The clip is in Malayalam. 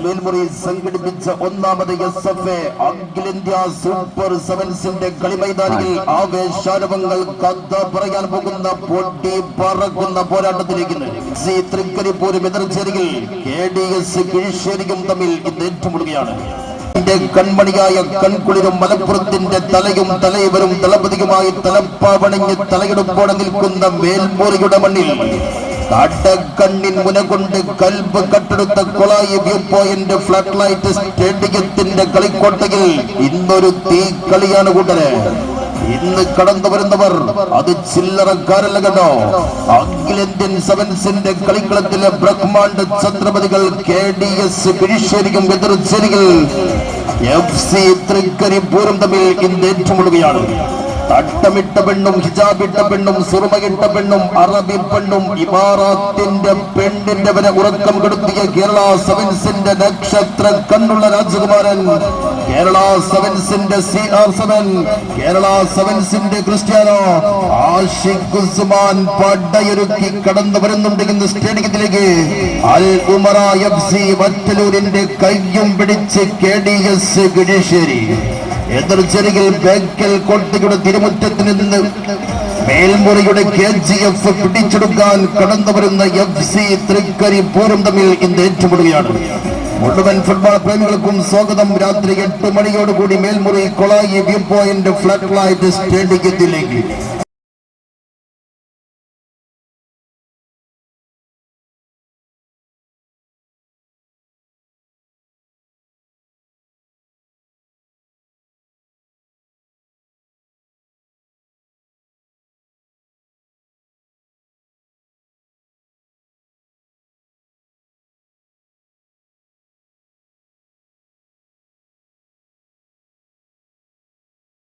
മേൽമുറി സംഘടിപ്പിച്ച ഒന്നാമത് SF അഖിലേന്ത്യാ സൂപ്പർ സെവൻസിന്റെ കളിമൈതാനിയിൽ ആവേശാരവങ്ങൾ കഥ പറയാൻ പോകുന്ന പൊട്ടി പറക്കുന്ന പോരാട്ടത്തിലേക്ക് തൃക്കരിപ്പൂരും എതിർച്ചേരിയിൽ KDS കിഴിശ്ശേരിയും തമ്മിൽ ഇത് ഏറ്റുമുട്ടുകയാണ്. കൺമണിയായ കൺകുളിരും മലപ്പുറത്തിന്റെ തലയും തലൈവരും തളപതിയുമായി തലപ്പാവണിഞ്ഞ് തലയെടുപ്പോടെ നിൽക്കുന്ന മേൽമുറിയുടെ മണ്ണിൽ കണ്ണീൻ മുന കൊണ്ട് കൽബ് കട്ടെടുത്ത കൊളായി വ്യൂ പോയിന്റ് ഫ്ലാറ്റ് ലൈറ്റ് സ്റ്റേഡിയത്തിന്റെ കളിക്കോട്ടയിൽ ഇന്നൊരു തീ കളിയാണ് കൂട്ടര്. ഇന്ന് കടന്നു വരുന്നവർ അത് ചില്ലറക്കാരല്ല കേട്ടോ. അഖിലേന്ത്യൻ സെവൻസിന്റെ കളിക്കളത്തിലെ ബ്രഹ്മാണ്ഡ ഛത്രപതികൾ KDS കിഴിശ്ശേരിയും എതിർച്ചേരികൾ FC തൃക്കരിപ്പൂരും തമ്മിൽ ഇന്ന് ഏറ്റുമുട്ടുകയാണ്. തട്ടമിട്ട പെണ്ണും ഹിജാബിട്ട പെണ്ണും സുറുമയിട്ട പെണ്ണും അറബി പെണ്ണും ഇമാറാത്തിന്റെ പെണ്ണിന്റെ വരെ ഉറക്കം കെടുത്തിയ കേരള സെവൻസിന്റെ നക്ഷത്ര കണ്ണുള്ള രാജകുമാരൻ, കേരള സെവൻസിന്റെ CR7, കേരള സെവൻസിന്റെ ക്രിസ്ത്യാനോ ആഷിഖ് ഉസ്മാൻ പടയൊരുക്കി കടന്നു വരുന്നുണ്ട് ഇന്ന് സ്റ്റേഡിയത്തിലേക്ക്. അൽ ഉമറ FC വറ്റലൂരിന്റെ കയ്യും പിടിച്ച് KDS കിഴിശ്ശേരി എതിർച്ചെരികിൽ ബേക്കൽ കോട്ടയുടെ തിരുമുറ്റത്തിന് നിന്ന് മേൽമുറിയുടെ KGF പിടിച്ചെടുക്കാൻ കടന്നു വരുന്ന FC തൃക്കരിപ്പൂരും തമ്മിൽ ഇന്ന് ഏറ്റുമുട്ടുകയാണ്. മുഴുവൻ ഫുട്ബോൾ പ്രേമികൾക്കും സ്വാഗതം. രാത്രി 8 മണിയോടുകൂടി Melmuri Kolayi view point flood light സ്റ്റേഡിയത്തിലേക്ക്.